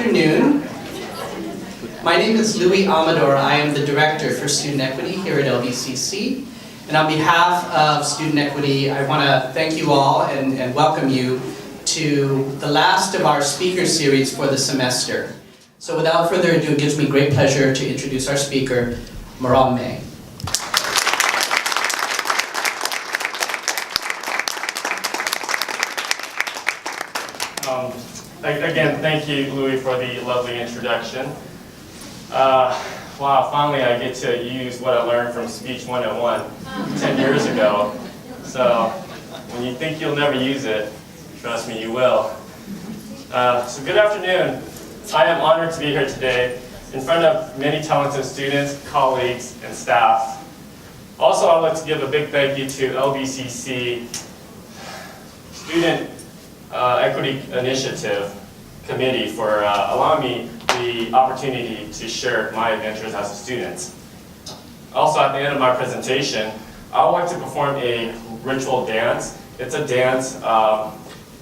afternoon. My name is Louis Amador. I am the Director for Student Equity here at LBCC. And on behalf of Student Equity, I want to thank you all and welcome you to the last of our speaker series for the semester. So without further ado, it gives me great pleasure to introduce our speaker, Marom. Again, thank you, Louis, for the lovely introduction. Wow, finally I get to use what I learned from Speech 101 10 years ago. So when you think you'll never use it, trust me, you will. So good afternoon. I am honored to be here today in front of many talented students, colleagues, and staff. Also, I'd like to give a big thank you to LBCC Student Equity Initiative Committee for allowing me the opportunity to share my adventures as a student. Also, at the end of my presentation, I would like to perform a ritual dance. It's a dance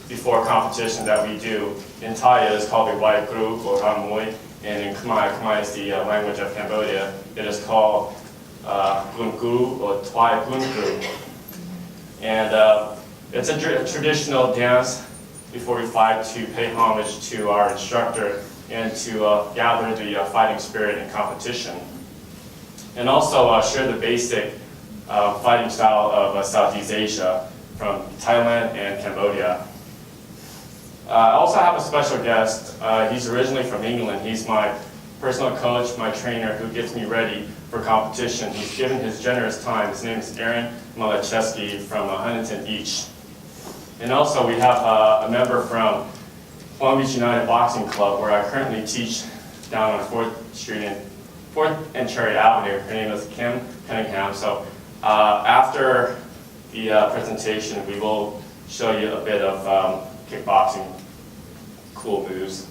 before a competition that we do. In Thai, it is called the Wai Kru or Ramui, and in Khmer is the language of Cambodia. It is called Gun Kru or Twai Gun Kru. And it's a traditional dance before we fight to pay homage to our instructor and to gather the fighting spirit in competition. And also share the basic fighting style of Southeast Asia from Thailand and Cambodia. I also have a special guest. He's originally from England. He's my personal coach, my trainer, who gets me ready for competition. He's given his generous time. His name is Aaron Malacheski from Huntington Beach. And also we have a member from Long Beach United Boxing Club, where I currently teach down on 4th Street and 4th and Cherry Avenue. Her name is Kim Cunningham. So after the presentation, we will show you a bit of kickboxing cool moves.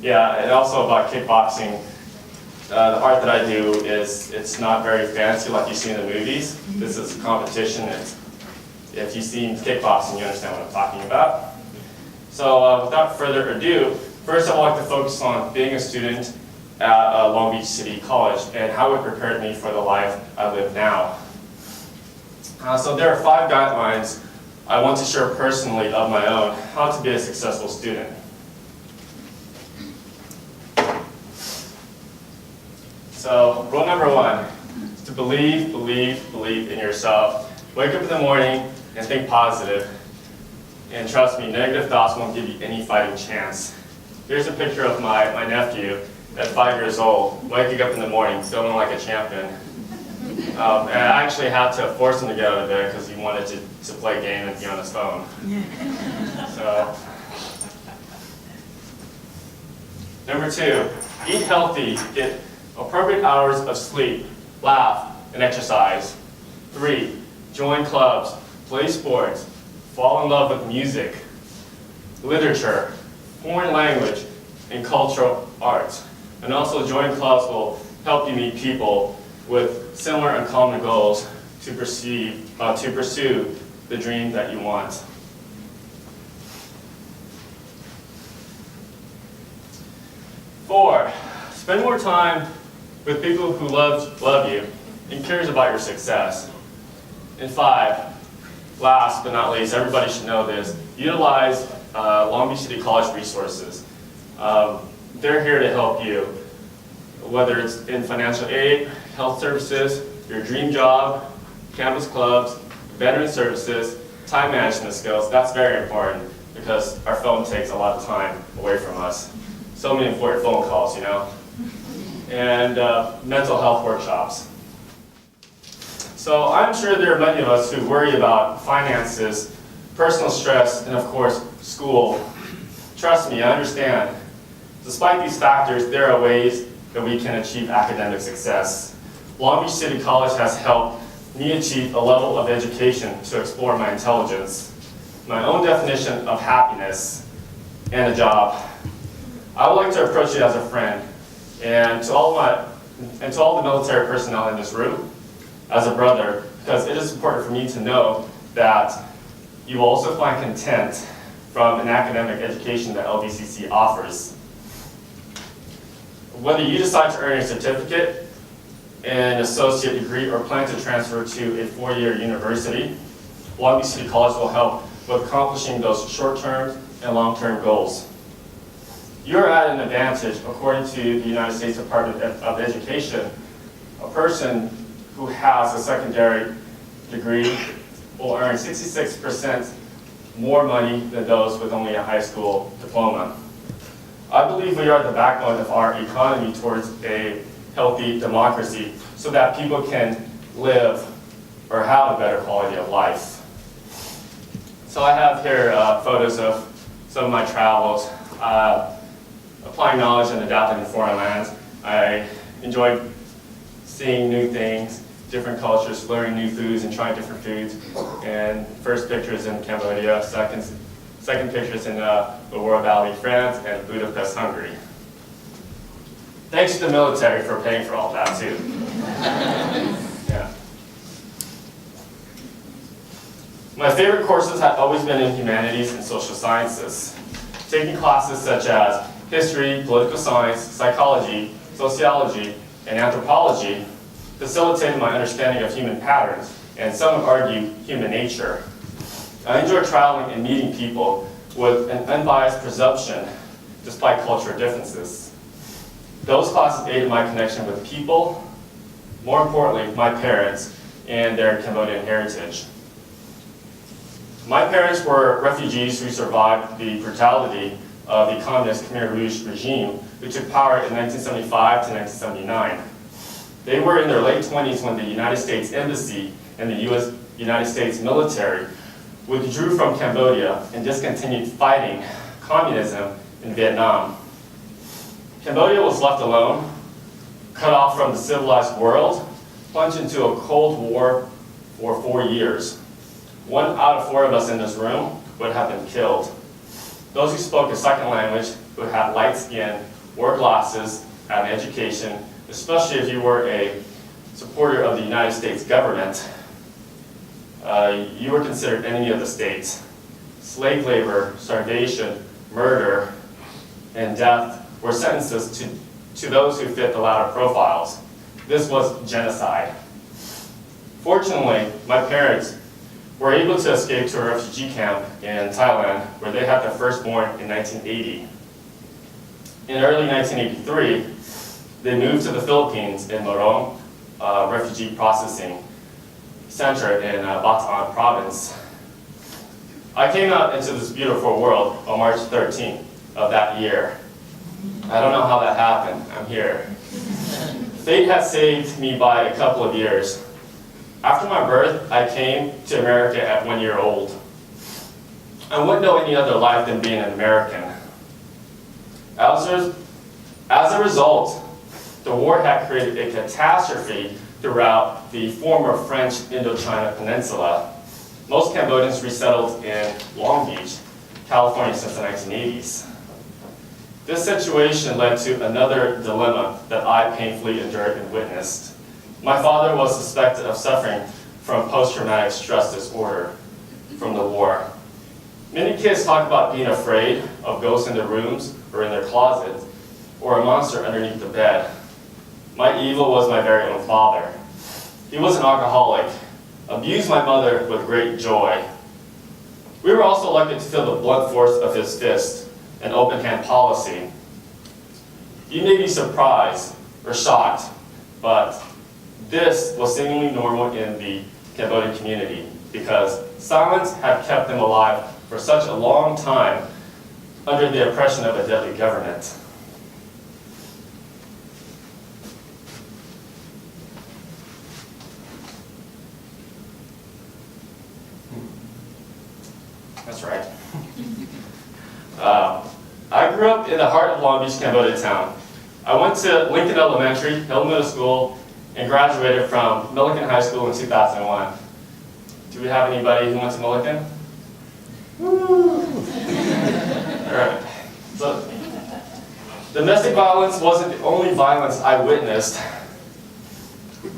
Yeah, and also about kickboxing, the art that I do it's not very fancy like you see in the movies. This is a competition. If you've seen kickboxing, you understand what I'm talking about. So without further ado, first I would like to focus on being a student at Long Beach City College and how it prepared me for the life I live now. So there are 5 guidelines I want to share personally of my own, how to be a successful student. So rule number 1 is to believe in yourself. Wake up in the morning and think positive. And trust me, negative thoughts won't give you any fighting chance. Here's a picture of my nephew at 5 years old, waking up in the morning, feeling like a champion. And I actually had to force him to get out of bed because he wanted to play a game and be on his phone. So, number 2, eat healthy, get appropriate hours of sleep, laugh, and exercise. 3, join clubs, play sports, fall in love with music, literature, foreign language, and cultural arts. And also join clubs will help you meet people with similar and common goals to pursue the dream that you want. 4, spend more time with people who love you and cares about your success. And 5, last but not least, everybody should know this, utilize Long Beach City College resources. They're here to help you, whether it's in financial aid, health services, your dream job, campus clubs, veteran services, time management skills. That's very important because our phone takes a lot of time away from us. So many important phone calls, you know. And mental health workshops. So I'm sure there are many of us who worry about finances, personal stress, and of course, school. Trust me, I understand. Despite these factors, there are ways that we can achieve academic success. Long Beach City College has helped me achieve a level of education to explore my intelligence, my own definition of happiness, and a job. I would like to approach you as a friend, and to all the military personnel in this room, as a brother, because it is important for me to know that you will also find content from an academic education that LBCC offers. Whether you decide to earn a certificate, an associate degree, or plan to transfer to a four-year university, Long Beach City College will help with accomplishing those short-term and long-term goals. You're at an advantage, according to the United States Department of Education. A person who has a secondary degree will earn 66% more money than those with only a high school diploma. I believe we are the backbone of our economy towards a healthy democracy so that people can live or have a better quality of life. So I have here photos of some of my travels. Applying knowledge and adapting in foreign lands. I enjoy seeing new things, different cultures, learning new foods and trying different foods. And first picture is in Cambodia, second picture is in the Loire Valley, France, and Budapest, Hungary. Thanks to the military for paying for all that too. Yeah. My favorite courses have always been in humanities and social sciences. Taking classes such as history, political science, psychology, sociology, and anthropology facilitated my understanding of human patterns, and some would argue human nature. I enjoy traveling and meeting people with an unbiased perception despite cultural differences. Those classes aided my connection with people, more importantly, my parents and their Cambodian heritage. My parents were refugees who survived the brutality of the communist Khmer Rouge regime, which took power in 1975 to 1979. They were in their late 20s when the United States Embassy and the United States military withdrew from Cambodia and discontinued fighting communism in Vietnam. Cambodia was left alone, cut off from the civilized world, plunged into a Cold War for 4 years. 1 out of 4 of us in this room would have been killed. Those who spoke a second language, who had light skin, wore glasses, had an education, especially if you were a supporter of the United States government, you were considered enemy of the state. Slave labor, starvation, murder, and death were sentences to those who fit the latter profiles. This was genocide. Fortunately, my parents were able to escape to a refugee camp in Thailand, where they had their firstborn in 1980. In early 1983, they moved to the Philippines in Marom, a refugee processing center in Bataan province. I came out into this beautiful world on March 13th of that year. I don't know how that happened. I'm here. Fate had saved me by a couple of years. After my birth, I came to America at 1 year old. I wouldn't know any other life than being an American. As a result, the war had created a catastrophe throughout the former French Indochina Peninsula. Most Cambodians resettled in Long Beach, California since the 1980s. This situation led to another dilemma that I painfully endured and witnessed. My father was suspected of suffering from post-traumatic stress disorder from the war. Many kids talk about being afraid of ghosts in their rooms or in their closets, or a monster underneath the bed. My evil was my very own father. He was an alcoholic, abused my mother with great joy. We were also lucky to feel the blunt force of his fist, an open-hand policy. You may be surprised or shocked, but this was seemingly normal in the Cambodian community because silence had kept them alive for such a long time under the oppression of a deadly government. That's right. I grew up in the heart of Long Beach, Cambodia town. I went to Lincoln Elementary, Hill Middle School, and graduated from Milliken High School in 2001. Do we have anybody who went to Milliken? Woo! All right. So, domestic violence wasn't the only violence I witnessed,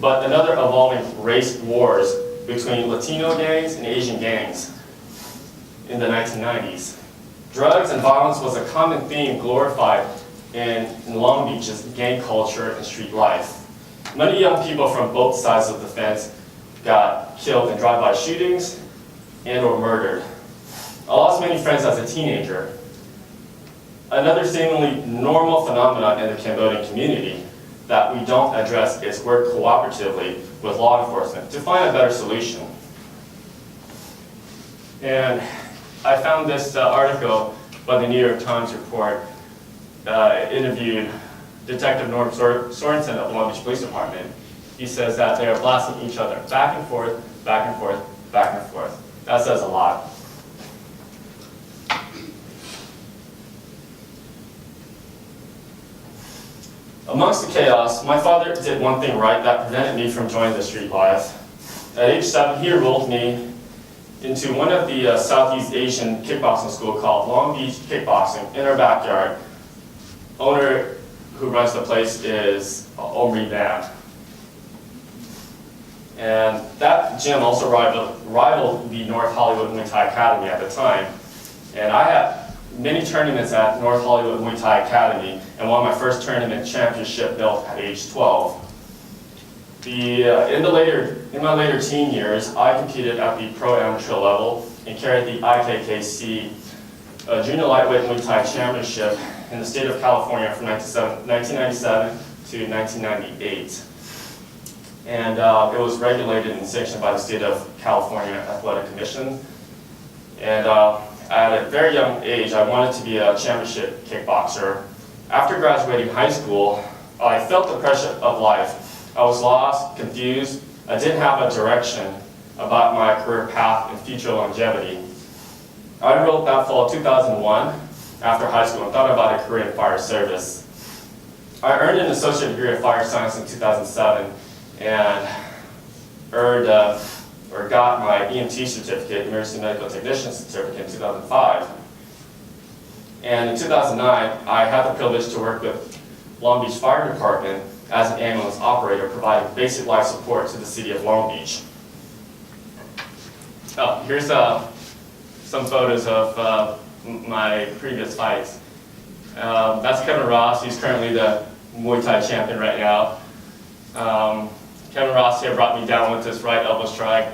but another evolving race wars between Latino gangs and Asian gangs in the 1990s. drugs and violence was a common theme glorified in Long Beach's gang culture and street life. Many young people from both sides of the fence got killed in drive-by shootings and or murdered. I lost many friends as a teenager. Another seemingly normal phenomenon in the Cambodian community that we don't address is work cooperatively with law enforcement to find a better solution. And I found this article by the New York Times report interviewed Detective Norm Sorensen of the Long Beach Police Department. He says that they are blasting each other back and forth, back and forth, back and forth. That says a lot. Amongst the chaos, my father did one thing right that prevented me from joining the street life. At age 7, he enrolled me into one of the Southeast Asian kickboxing school called Long Beach Kickboxing in our backyard. Owner who runs the place is Omri Van. And that gym also rivaled the North Hollywood Muay Thai Academy at the time. And I had many tournaments at North Hollywood Muay Thai Academy and won my first tournament championship belt at age 12. In my later teen years, I competed at the pro amateur level and carried the IKKC Junior Lightweight Muay Thai Championship in the state of California from 1997 to 1998. And it was regulated and sanctioned by the State of California Athletic Commission. And at a very young age, I wanted to be a championship kickboxer. After graduating high school, I felt the pressure of life. I was lost, confused. I didn't have a direction about my career path and future longevity. I enrolled that fall of 2001 after high school and thought about a career in fire service. I earned an associate degree of fire science in 2007 and got my EMT certificate, emergency medical technician certificate in 2005. And in 2009, I had the privilege to work with Long Beach Fire Department as an ambulance operator, providing basic life support to the city of Long Beach. Oh, here's some photos of my previous fights. That's Kevin Ross. He's currently the Muay Thai champion right now. Kevin Ross here brought me down with this right elbow strike.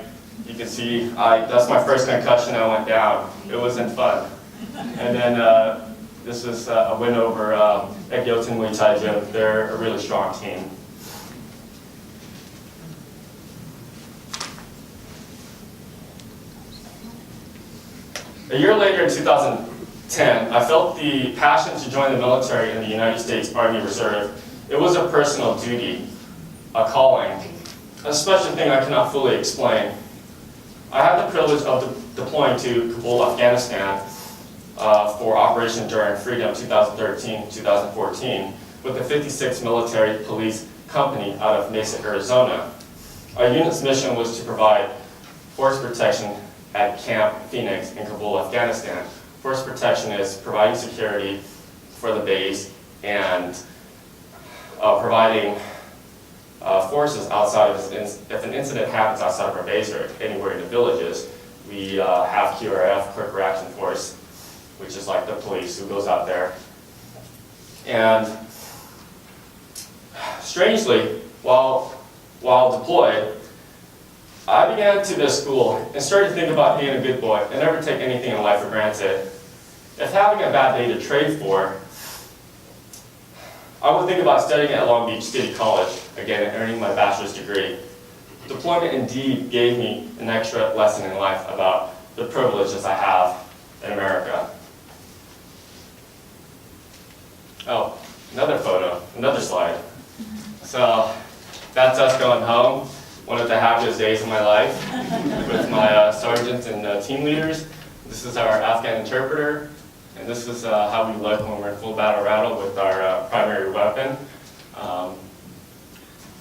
You can see that's my first concussion. I went down. It wasn't fun. And then this was a win over Egyotin Muay Thai Gym. They're a really strong team. A year later in 2010, I felt the passion to join the military in the United States Army Reserve. It was a personal duty, a calling, a special thing I cannot fully explain. I had the privilege of deploying to Kabul, Afghanistan for Operation Enduring Freedom 2013-2014 with the 56th Military Police Company out of Mesa, Arizona. Our unit's mission was to provide force protection at Camp Phoenix in Kabul, Afghanistan. Force protection is providing security for the base and providing forces outside of, if an incident happens outside of our base or anywhere in the villages, we have QRF, Quick Reaction Force, which is like the police who goes out there. And strangely, while deployed, I began to miss school and started to think about being a good boy and never take anything in life for granted. If having a bad day to trade for, I would think about studying at Long Beach City College again and earning my bachelor's degree. Deployment indeed gave me an extra lesson in life about the privileges I have in America. Oh, another photo, another slide. So that's us going home. One of the happiest days of my life with my sergeants and team leaders. This is our Afghan interpreter, and this is how we look when we're in full battle rattle with our primary weapon,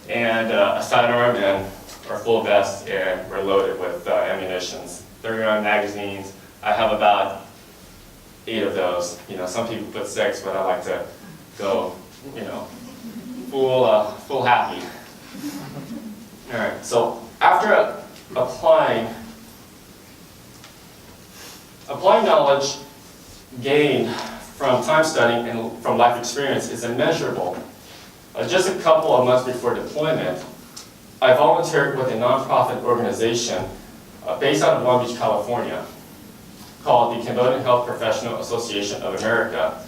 and a sidearm and our full vest, and we're loaded with ammunitions. 30-round magazines. I have about 8 of those. You know, some people put 6, but I like to go, you know, full happy. All right, so after applying knowledge gained from time studying and from life experience is immeasurable. Just a couple of months before deployment, I volunteered with a nonprofit organization based out of Long Beach, California, called the Cambodian Health Professional Association of America.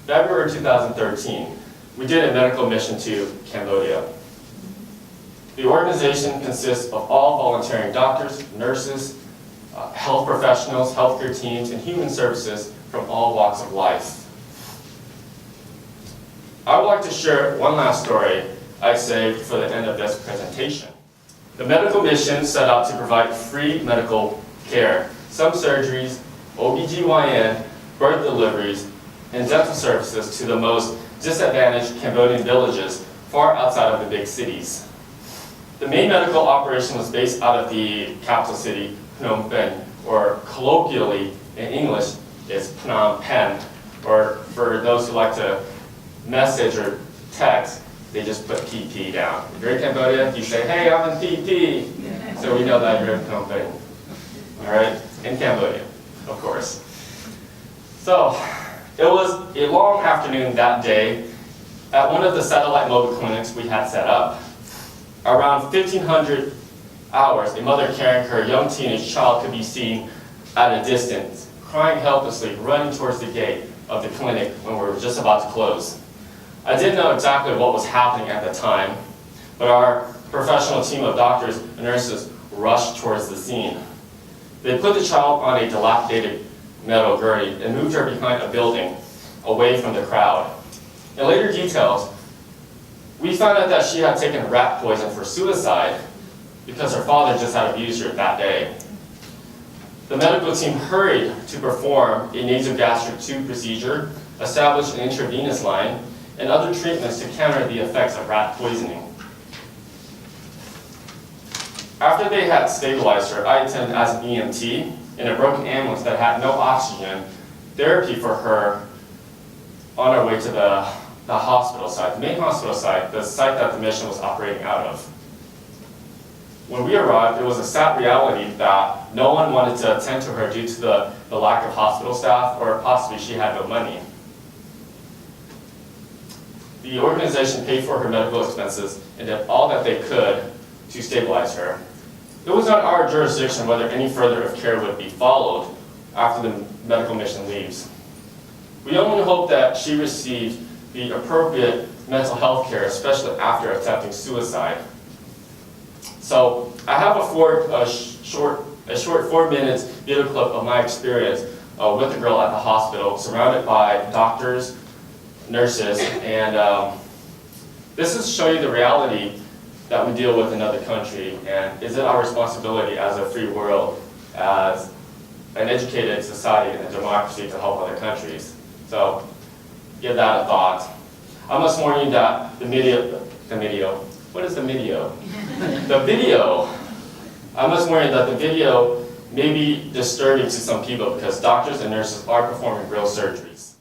February 2013, we did a medical mission to Cambodia. The organization consists of all volunteering doctors, nurses, health professionals, healthcare teams, and human services from all walks of life. I would like to share one last story I saved for the end of this presentation. The medical mission set out to provide free medical care, some surgeries, OBGYN, birth deliveries, and dental services to the most disadvantaged Cambodian villages far outside of the big cities. The main medical operation was based out of the capital city, Phnom Penh, or colloquially in English is Phnom Penh, or for those who like to message or text, they just put PP down. If you're in Cambodia, you say, hey, I'm in PP. So we know that you're in Phnom Penh. All right? In Cambodia, of course. So it was a long afternoon that day at one of the satellite mobile clinics we had set up. Around 1,500 hours, a mother carrying her young teenage child could be seen at a distance, crying helplessly, running towards the gate of the clinic when we were just about to close. I didn't know exactly what was happening at the time, but our professional team of doctors and nurses rushed towards the scene. They put the child on a dilapidated metal gurney and moved her behind a building away from the crowd. In later details, we found out that she had taken rat poison for suicide because her father just had abused her that day. The medical team hurried to perform a nasogastric tube procedure, establish an intravenous line, and other treatments to counter the effects of rat poisoning. After they had stabilized her, I attended as an EMT in a broken ambulance that had no oxygen therapy for her on our way to the hospital site, the main hospital site, the site that the mission was operating out of. When we arrived, it was a sad reality that no one wanted to attend to her due to the lack of hospital staff, or possibly she had no money. The organization paid for her medical expenses and did all that they could to stabilize her. It was not our jurisdiction whether any further of care would be followed after the medical mission leaves. We only hope that she received the appropriate mental health care, especially after attempting suicide. So I have a short 4 minutes video clip of my experience with the girl at the hospital, surrounded by doctors, nurses, and this is to show you the reality that we deal with in other country, and is it our responsibility as a free world, as an educated society and a democracy to help other countries. So give that a thought. I must warn you that the video, what is the video? The video, I must warn you that the video may be disturbing to some people because doctors and nurses are performing real surgeries.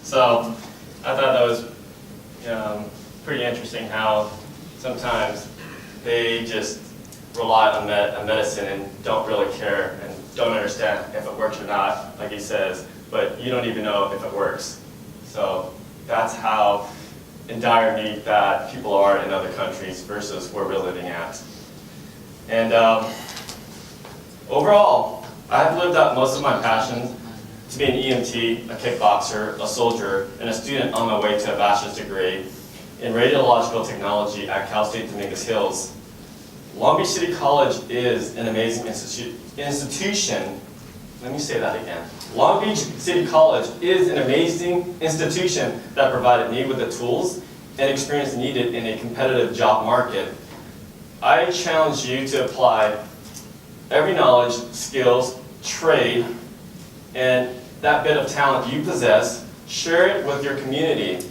So I thought that was pretty interesting how sometimes they just rely on medicine and don't really care and don't understand if it works or not, like he says, but you don't even know if it works. So that's how in dire need that people are in other countries versus where we're living at. And overall, I've lived out most of my passions to be an EMT, a kickboxer, a soldier, and a student on my way to a bachelor's degree in radiological technology at Cal State Dominguez Hills. Long Beach City College is an amazing institution. Let me say that again. Long Beach City College is an amazing institution that provided me with the tools and experience needed in a competitive job market. I challenge you to apply every knowledge, skills, trade, and that bit of talent you possess, share it with your community,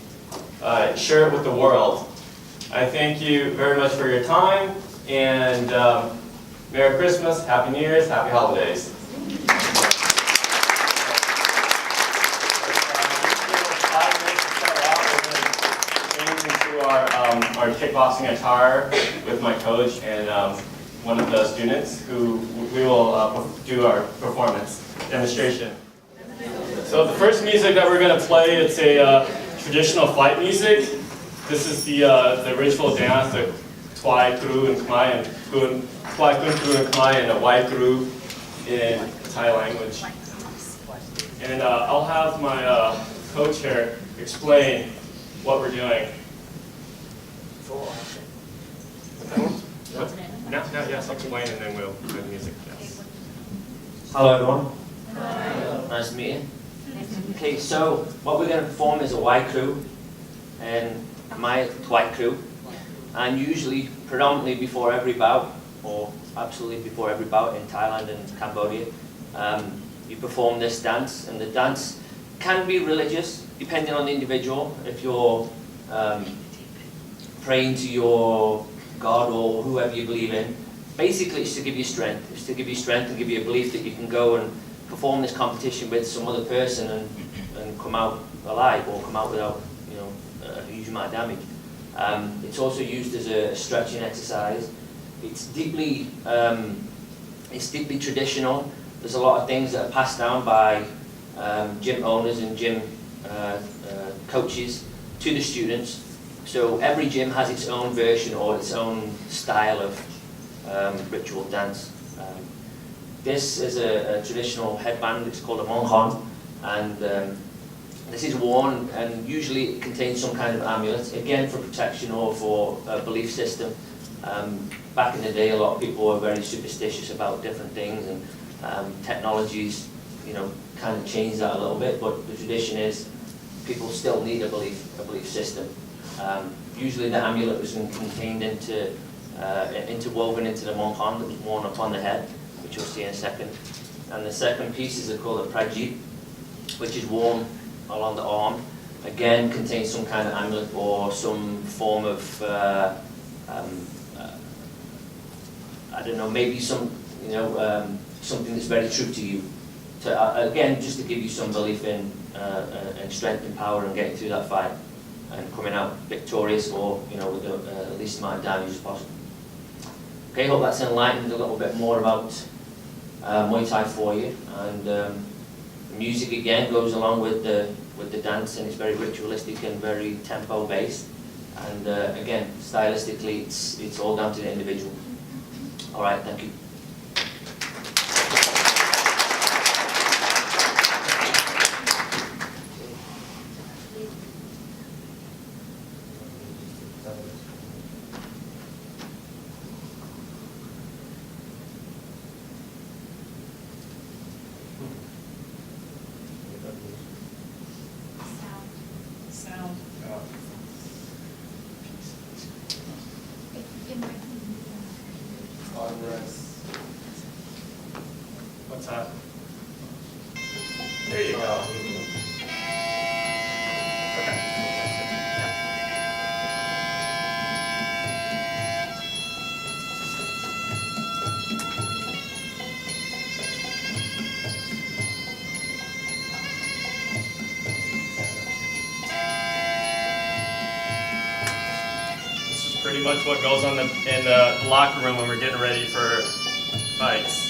share it with the world. I thank you very much for your time, and Merry Christmas, Happy New Year's, Happy Holidays. Our kickboxing attire with my coach, and one of the students who we will do our performance demonstration. So the first music that we're going to play, it's a traditional fight music. This is the ritual dance, the Twai Kru in Khmer and Twai Kun Kru in Khmer and a Wai Kru in Thai language. And I'll have my coach here explain what we're doing. Yes, I'll explain and then we'll do the music. Yes. Hello everyone. Hello. Nice to meet you. Okay, so what we're going to perform is a Wai Kru and my Twai Kru, and usually predominantly before every bout, or absolutely before every bout in Thailand and Cambodia, you perform this dance, and the dance can be religious depending on the individual. If you're praying to your God or whoever you believe in, basically it's to give you strength. It's to give you strength and give you a belief that you can go and perform this competition with some other person and come out alive or come out without, you know, a huge amount of damage. It's also used as a stretching exercise. It's deeply traditional. There's a lot of things that are passed down by gym owners and gym coaches to the students. So every gym has its own version or its own style of ritual dance. This is a traditional headband. It's called a monghon, and this is worn, and usually it contains some kind of amulet, again for protection or for a belief system. Back in the day, a lot of people were very superstitious about different things, and technologies, you know, kind of changed that a little bit. But the tradition is people still need a belief system. Usually the amulet was contained interwoven into the monghon that was worn upon the head, which you'll see in a second. And the second pieces are called a prajit, which is worn along the arm. Again, contains some kind of amulet or some form of, I don't know, maybe some, you know, something that's very true to you. So again, just to give you some belief in and strength and power and getting through that fight and coming out victorious, or, you know, with the least amount of damage as possible. Okay, hope that's enlightened a little bit more about Muay Thai for you. And the music again goes along with the dance, and it's very ritualistic and very tempo based. And again, stylistically, it's all down to the individual. All right, thank you. Sound. What's that? There you go. Pretty much what goes on in the locker room when we're getting ready for fights.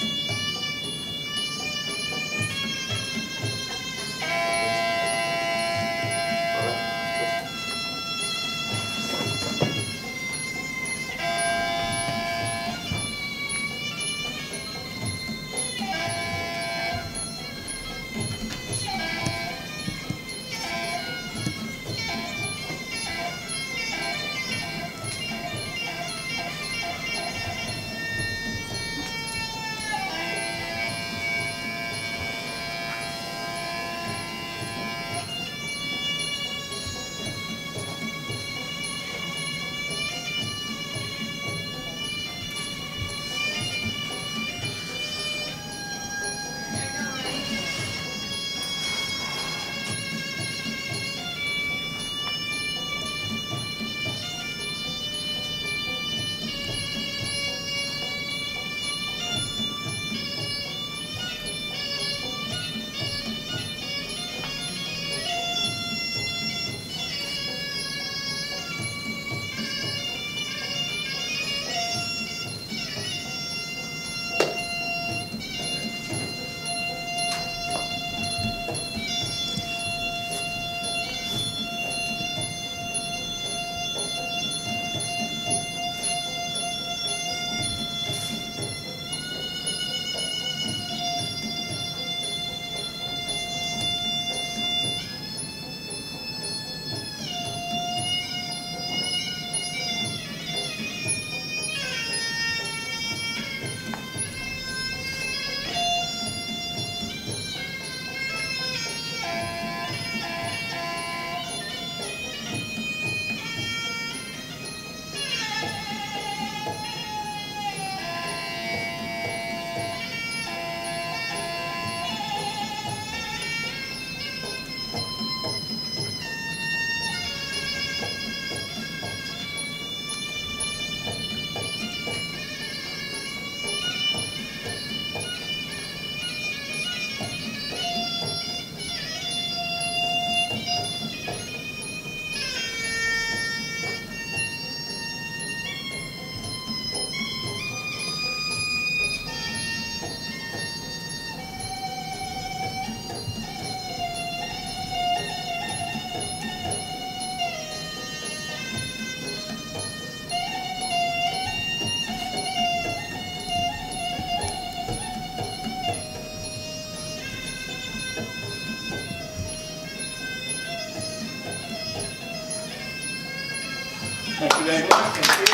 you very much. Thank you.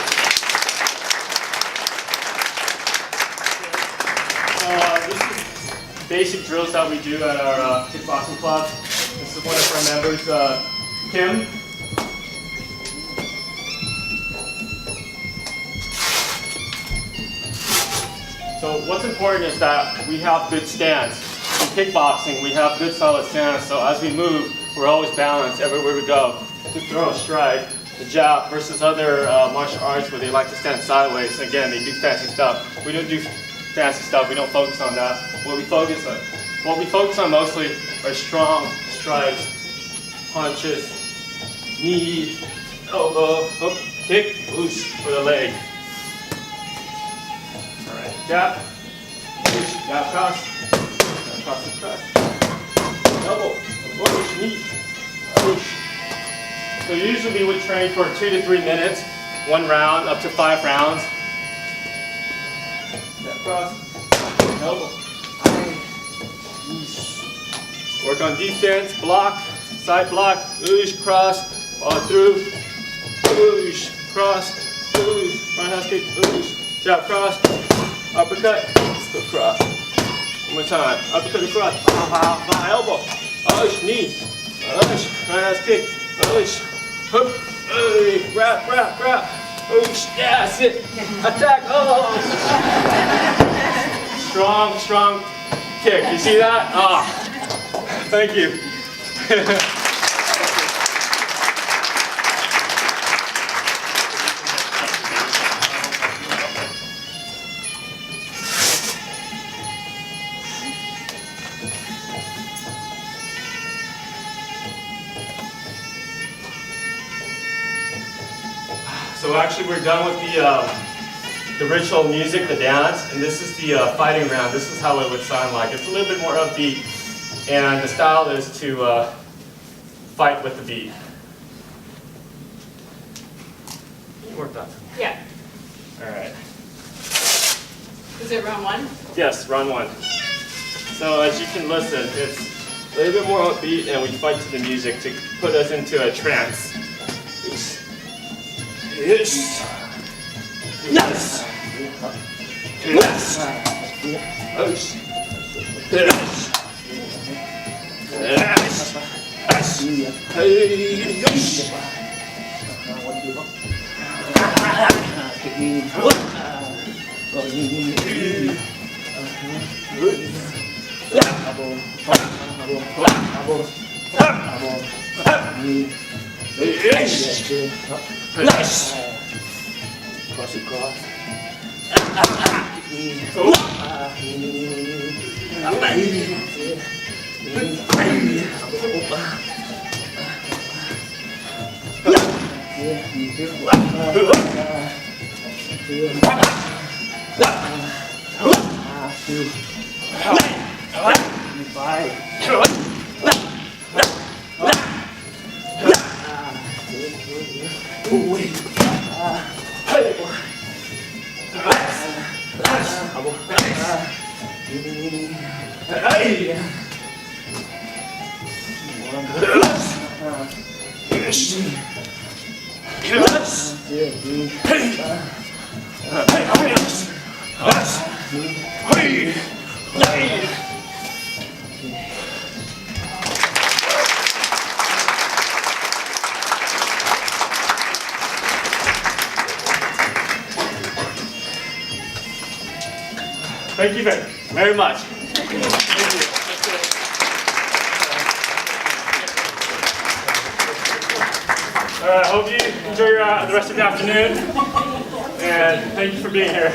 This is basic drills that we do at our kickboxing club. This is one of our members, Kim. So what's important is that we have good stance. In kickboxing, we have good solid stance, so as we move, we're always balanced everywhere we go. To throw a strike, the jab, versus other martial arts where they like to stand sideways. Again, they do fancy stuff. We don't do fancy stuff, we don't focus on that. What we focus on mostly are strong strikes, punches, knee, elbow, hook, kick, boost for the leg. Alright, jab, push, jab, cross, cross, elbow, push, knee, push. So usually we would train for 2 to 3 minutes, 1 round, up to 5 rounds. Jab, cross, elbow. Work on defense, block, side block, oosh, cross, follow through, oosh, cross, oosh, front house kick, oosh, jab, cross, uppercut, still cross. One more time, uppercut and cross, elbow, oosh, knee, oosh, front house kick, oosh, hook, oosh, wrap, oosh, yeah, that's it, attack, oh. Strong kick, you see that? Ah. Thank you. So actually we're done with the ritual music, the dance, and this is the fighting round. This is how it would sound like. It's a little bit more upbeat. And the style is to fight with the beat. You worked on it. Yeah. All right. Is it round 1? Yes, round 1. So as you can listen, it's a little bit more upbeat, and we fight to the music to put us into a trance. Yes. Yes. Yes. Yes. Yes. Thank you very much. Thank you. I hope you enjoy the rest of the afternoon, and thank you for being here.